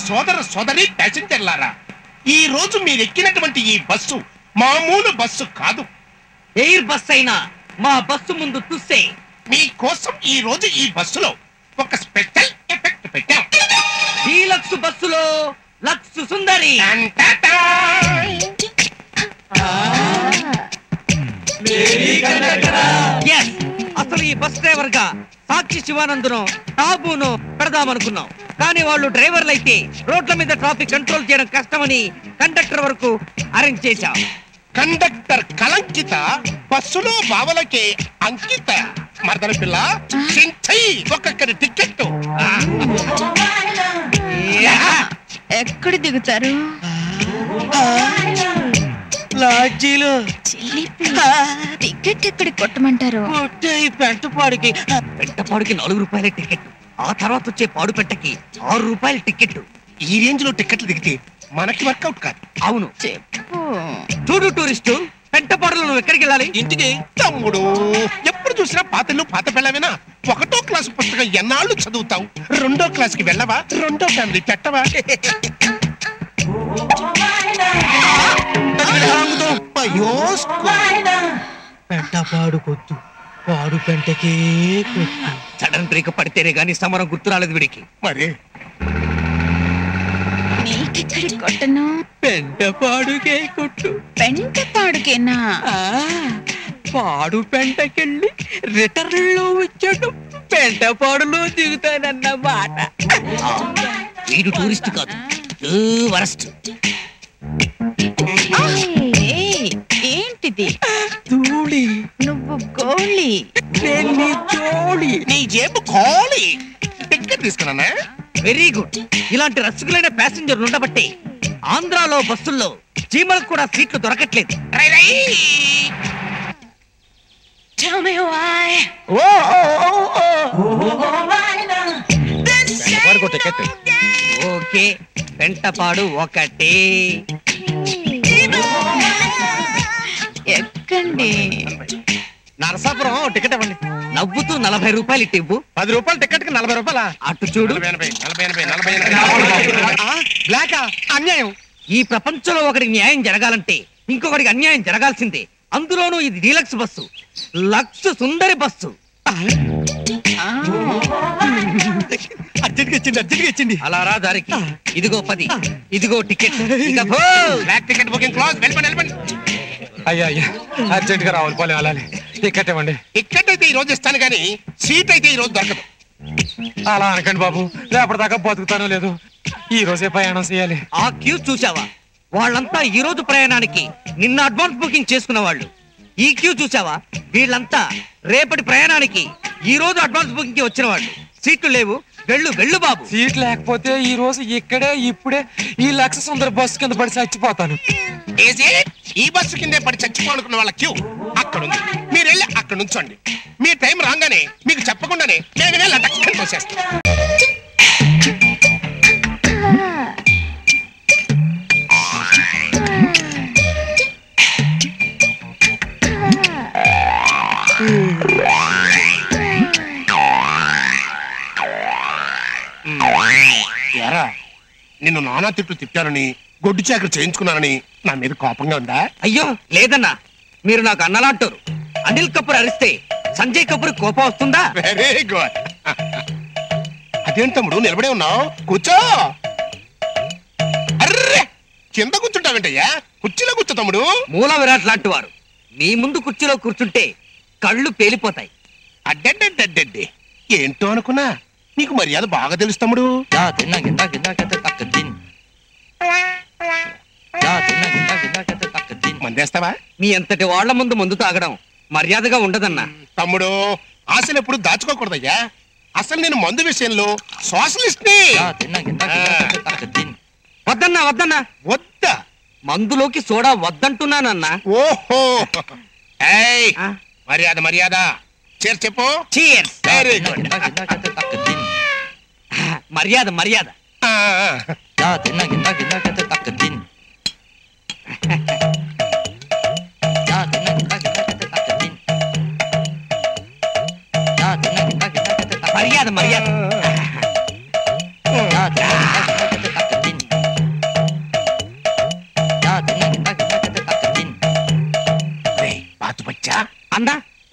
సోదర సోదరి ప్యాసింజర్లారా, ఈ రోజు మీరు ఎక్కినటువంటి ఈ బస్సు మామూలు బస్సు కాదు. ఎయిర్ బస్ అయినా మా బస్సు ముందు తుస్సే. మీకోసం ఈ రోజు ఈ బస్సులో ఒక స్పెషల్ ఎఫెక్ట్ పెట్టాం. డీలక్స్ బస్సులో లక్స్ సుందరి. అసలు ఈ బస్ డ్రైవర్ గా సాక్షి శివానందును టాబును పెడదామనుకున్నాం. కానీ వాళ్ళు డ్రైవర్లు అయితే రోడ్ల మీద ట్రాఫిక్ కంట్రోల్ చేయడం కష్టమని కండక్టర్ వరకు అరేంజ్ చేశాం. కండక్టర్ కలంకిత, బస్సులో బావలకే అంకిత. మర్దన పిల్ల ఒక్కొక్కరి టికెట్. ఎక్కడ దిగుతారు? లాడ్జీలో. టికెట్ ఎక్కడ కొట్టమంటారు? పెంటపాడుకి 4 రూపాయల టికెట్. ఆ తర్వాత వచ్చే పాడు పెట్టకి 6 రూపాయల టికెట్. ఈ రేంజ్ లో టికెట్లు దిగితే మనకి వర్కౌట్ కాదు. అవును, చెప్పు. చూడు టూరిస్టు, పెంటపాడులో నువ్వు ఎక్కడికి వెళ్ళాలి? ఇంటికి. తమ్ముడు, ఎప్పుడు చూసినా పాతలు పాత పిల్లవేనా? 1వ క్లాసు పుస్తకం ఎన్నాళ్ళు చదువుతావు? 2వ క్లాస్ కి వెళ్ళవా? 2వ ఫ్యామిలీ పెట్టవా? పెంటపాడు కొద్దు, పాడు పెంటకే కొద్దు. సడన్ బ్రేక్ పడితేనే గాని సమరం గుర్తు రాలేదు వీడికి. మరి నీకెక్కడి కొట్టను? పెంటపాడుకే కొట్టు. పెంటపాడుకేనా? పాడు పెంటకెళ్ళి రిటర్న్ లో వచ్చాడు, పెంటపాడులో దిగుతానన్న మాట. వీడు టూరిస్ట్ కాదు, వరస్ట్. ఏంటిది? ధూళి. నువ్వు గోళి. జోళి. నీ జేబు ఖాళీ. టికెట్ తీసుకున్నానా? Very good. ఇలాంటి రసికులైన ప్యాసింజర్ ఉండబట్టే ఆంధ్రాలో బస్సుల్లో చీమలకు కూడా సీట్లు దొరకట్లేదు. ఓకే, పెంటపాడు ఒకటి. ఎక్కండి. నరసాపురం టికెట్ ఇవ్వండి. నవ్వుతూ 40 రూపాయలు ఇవ్వు. 10 రూపాయలు టికెట్ కి 40 రూపాయల. అటు చూడు. 40 బ్లాక్ అన్యాయం. ఈ ప్రపంచంలో ఒకరికి న్యాయం జరగాలంటే ఇంకొకరికి అన్యాయం జరగాల్సిందే. అందులోనూ ఇది deluxe bus, Lux Sundari bus. ఇచ్చింది. అలా రా దారికి. ఇదిగో 10, ఇదిగో ticket. Black ticket booking close. వెళ్ళిపోండి. అయ్యా అర్జెంట్ గా రావాలి, పోలే అలానే టికెట్ ఇవ్వండి. టికెట్ అయితే ఈ రోజు ఇస్తాను కానీ సీట్ అయితే ఈ రోజు దొరకదు. అలా అనకండి బాబు, రేపటిదాకా బతుకుతానో లేదు. ఈ రోజే ప్రయాణం చేయాలి. ఆ క్యూ చూసావా? వాళ్ళంతా ఈ రోజు ప్రయాణానికి నిన్న అడ్వాన్స్ బుకింగ్ చేసుకున్న వాళ్ళు. ఈ క్యూ చూసావా? వీళ్ళంతా రేపటి ప్రయాణానికి ఈ రోజు అడ్వాన్స్ బుకింగ్ కి వచ్చిన వాళ్ళు. సీట్లు లేవు, వెళ్ళు బాబు. సీట్ లేకపోతే ఈ రోజు ఇక్కడే ఇప్పుడే ఈ లక్ష సుందర బస్సు కింద పడి చచ్చిపోతాను. ఈ బస్సు కిందే పడి చచ్చిపోనుకున్న వాళ్ళ క్యూ అక్కడ ఉంది. మీరు వెళ్ళి అక్కడ నుంచోండి. మీ టైం రాగానే మీకు చెప్పకుండానే నేను వెళ్ళి అటక్కని వచ్చేస్తాను. ఎరా, నిన్ను నానా తిట్టానని, గొడ్డు చాకరి చేయించుకున్నానని నా మీద కోపంగా ఉందా? అయ్యో లేదన్నా, మీరు నాకు అన్నలాంటారు. అనిల్ కపూర్ అరిస్తే సంజయ్ కపూర్ కోపం వస్తుందా? Very good. అదేంటి తమ్ముడు నిలబడే ఉన్నావు? కూర్చో. అర్రే, కింద కూర్చుంటావేంటయ్యా? కుర్చీలో కూర్చో తమ్ముడు. మూల విరాట్ లాంటి వారు నీ ముందు కుర్చీలో కూర్చుంటే కళ్ళు పేలిపోతాయి. అడ్డడ్డడ్డడ్డే, ఏంటో అనుకున్నా. నీకు మర్యాద బాగా తెలుసు తమ్ముడు. మందేస్తావా? మీ అంతటి వాళ్ల ముందు మందు తాగడం మర్యాదగా ఉండదన్నా. తమ్ముడు, ఆశలు ఎప్పుడు దాచుకోకూడదయ్యా. అసలు నేను మందు విషయంలో సోషలిస్ట్ ని. వద్దన్నా వద్దా? మందులోకి సోడా వద్దంటున్నానన్నా. ఓహో, మర్యాద. చేర్ చెప్పు. Very good. మర్యాద. మర్యాద.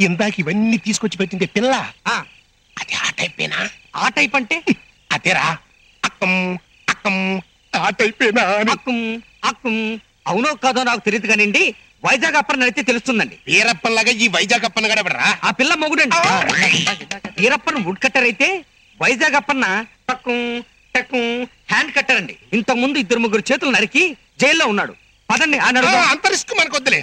ఇందాక ఇవన్నీ తీసుకొచ్చి పెట్టింది పిల్ల ఆ, అది ఆ టైపేనా? ఆ టైప్ అంటే అదేరా అక్కం అక్కం ఆ టైపేనా అని. అక్కుం అక్కుం అవునో కాదో నాకు తెలియదు కానివ్వండి, వైజాగ్ అప్పని అడిగితే తెలుస్తుందండి. వీరప్పన్లాగా ఈ వైజాగ్ అప్పన్న గడబడరా? ఆ పిల్ల మొగుడండి. వీరప్పన్ వుడ్ కట్టర్ అయితే వైజాగ్ అప్పన్న టక్కుం టక్కుం హ్యాండ్ కట్టర్ అండి. ఇంతకు ముందు 2-3 చేతులు నరికి జైల్లో ఉన్నాడు. పదండి ఆ నడుగు. అంత రిస్క్ మనకు వద్దులే.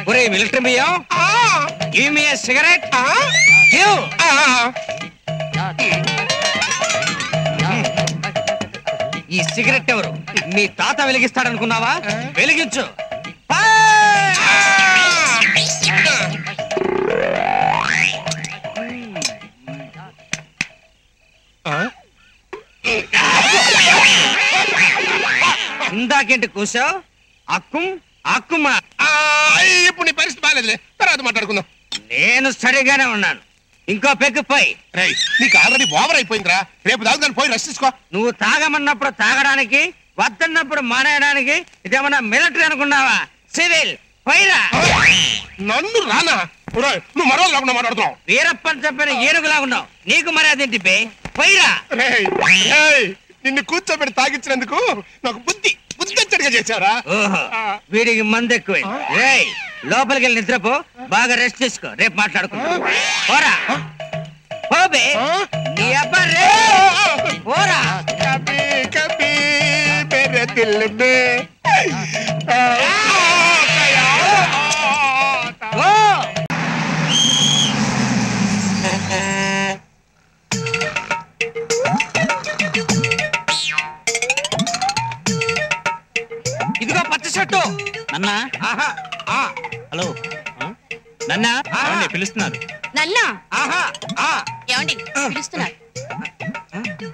ఒరే మిలిటరీ బియ్యం, గివ్ మీ ఎ సిగరెట్. గివ్. ఈ సిగరెట్ ఎవరు? మీ తాత వెలిగిస్తాడనుకున్నావా? వెలిగించు. ఇందాకేంటి కూసావు? అక్కుం అక్కుమా. ఇప్పుడు నీ పరిస్థితి బాగాలేదులే, తర్వాత మాట్లాడుకుందాం. నేను సరిగానే ఉన్నాను. ఇంకో పెగ్గు పోయి. రేయ్, నీకు ఆల్రెడీ ఓవర్ అయిపోయిందిరా. రేపు దాగుదాన్ని పోయి రెస్ట్ తీసుకో. నువ్వు తాగమన్నప్పుడు తాగడానికి, వద్దన్నప్పుడు మానేయడానికి ఇదేమన్నా మిలిటరీ అనుకున్నావా? సివిల్ పైరా. నన్ను రానా? ఒరేయ్, నువ్వు మరో లేకుండా మాట్లాడుతున్నావు. వీరప్పని చెప్పిన ఏనుగులా ఉన్నావు. నీకు మర్యాదేంటి బే? పైరా. రేయ్, రేయ్, నిన్ను కూర్చోబెట్టి తాగించినందుకు నాకు బుద్ధి వచ్చేట్టుగా చేశారా? ఓహో, వీడికి మందు ఎక్కువ. రేయ్, లోపలికి వెళ్ళి నిద్రపో, బాగా రెస్ట్ తీసుకో, రేపు మాట్లాడుకుందాం. పోరా పోబే. నీ అబ్బా రే పోరా. కభీ కభీ మేరే దిల్ మే ఓ ఇదిగో పచ్చ షర్టు. నన్నా ఆహా ఆ హలో నన్నా ఆ. ఏమండి పిలుస్తున్నారు. నల్లా ఆహా ఆ ఏమండి పిలుస్తున్నారు?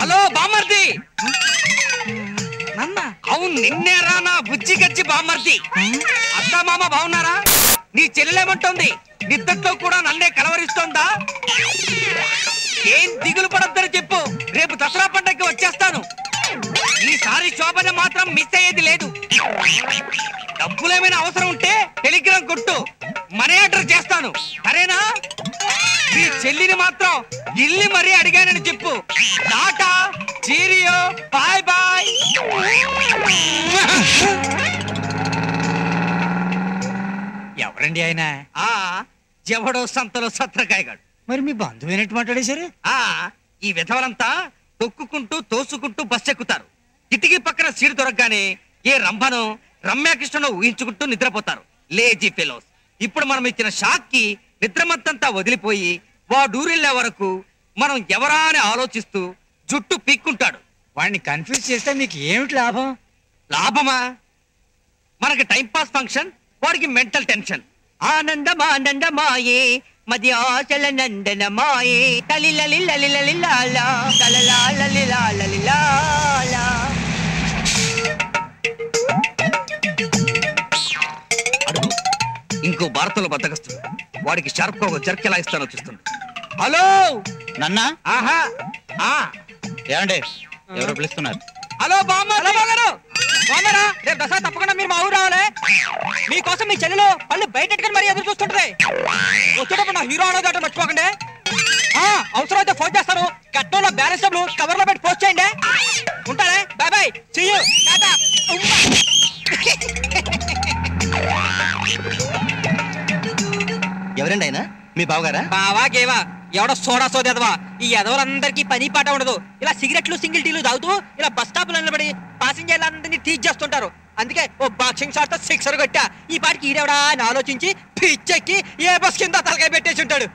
హలో బామ్మర్ది. అవును నిన్నేరా నా బుజ్జి గజ్జి బామ్మర్ది. అత్త మామ బాగున్నారా? నీ చెల్లెలేమంటోంది? నిద్దట్లో కూడా నన్నే కలవరిస్తోందా? ఏం దిగులు పడొద్దని చెప్పు, రేపు దసరా పండగకి వచ్చేస్తాను. ఈసారి శోభన మాత్రం మిస్ అయ్యేది లేదు. డబ్బులేమైనా అవసరం ఉంటే టెలిగ్రామ్ కొట్టు, మనీ ఆర్డర్ చేస్తాను, సరేనా? మీ చెల్లిని మాత్రం ఇల్లి మరీ అడిగానని చెప్పు. Tata cheerio bye bye. ఎవరండి ఆయన? ఆ ఎవడో సంతలో సత్రకాయగాడు. మరి మీ బంధువైనట్టు మాట్లాడేశారు. ఆ ఈ విధవలంతా తొక్కుకుంటూ తోసుకుంటూ బస్ ఎక్కుతారు. కిటికీ పక్కన సీటు దొరకగానే ఏ రంభనో రమ్యాకృష్ణనో ఊహించుకుంటూ నిద్రపోతారు. Lazy fellows. ఇప్పుడు మనం ఇచ్చిన షాక్ కి నిద్రమత్తంతా వదిలిపోయి వాడూరెళ్లే వరకు మనం ఎవరా అని ఆలోచిస్తూ జుట్టు పీక్కుంటాడు. వాడిని కన్ఫ్యూజ్ చేస్తే మీకు ఏమిటి లాభం? లాభమా? మనకి టైం పాస్ ఫంక్షన్, వాడికి మెంటల్ టెన్షన్. ఆనందమానందమాయే మది ఆశల నందనమాయే తలిలలిలలిలలిలాలా తలలాలలిలాలలిలాలా. అడుగు ఇంకో భారతంలో బద్దకస్తుడు. వాడికి షార్ప్ గా ఒక జర్క్ ఎలా ఇస్తానో చూస్తుంది. హలో నన్నా ఆహా ఆ ఏమండి ఎవరో పిలుస్తున్నారు. హలో బామ్మగారు. బామ్మరా, రేపు దసరా తప్పకుండా మీరు మా ఊరు రావాలి. మీకోసం మీ చెల్లెలు పళ్ళు బయటెట్టుకుని మరీ ఎదురు చూస్తుంటది. వచ్చేటప్పుడు నా హీరో అనేది అటు మర్చిపోకండి. అవసరమైతే ఫోన్ చేస్తాను. కట్నంలో బ్యాలెన్స్ డబ్బులు కవర్ లో పెట్టి పోస్ట్ చేయండి. ఉంటానే, bye bye, see you, tata. ఎవరండి ఆయన? మీ బావగారా? బావా గేవా ఎవడో సోడా సోదేదవా. ఈ ఎదవలందరికీ పని పాట ఉండదు. ఇలా సిగరెట్లు సింగిల్ టీలు తాగుతూ ఇలా బస్ స్టాప్ లో నిలబడి పాసింజర్లందరినీ టీచ్ చేస్తుంటారు. అందుకే ఓ బాక్సింగ్ షాట్ తో సిక్సర్ కొట్టా. ఈ పాటికి ఈడెవడా అని ఆలోచించి పిచ్చెక్కి ఏ బస్ కింద తలకాయ పెట్టేసి ఉంటాడు.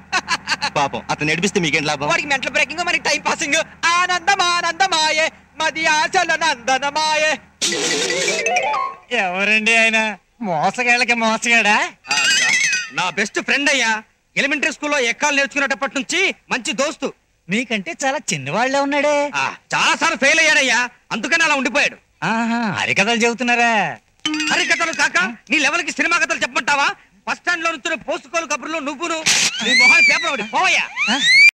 పాపం అతను నడిపిస్తే మీకేం లాభం? వాడికి మెంటల్ బ్రేకింగ్, మనకి టైం పాసింగ్. ఆనందమానందమాయే మది ఆశల నందనమాయే. ఎవరండి ఆయన? మోసగాళ్ళకి మోసగాడా? నా బెస్ట్ ఫ్రెండ్ అయ్యా. ఎలిమెంటరీ స్కూల్లో ఎక్కాలు నేర్చుకునేటప్పటి నుంచి మంచి దోస్తు. మీకంటే చాలా చిన్నవాళ్లే ఉన్నాడే. చాలా సార్లు ఫెయిల్ అయ్యాడయ్యా, అందుకని అలా ఉండిపోయాడు. హరికథలు చెబుతున్నారా? హరికథలు కాక నీ లెవెల్ కి సినిమా కథలు చెప్పమంటావా? బస్ స్టాండ్ లో నుంచి పోసుకోలు కబుర్లు నువ్వును నీ మొహాన్ని పేపర్ ఒకటి పోయా.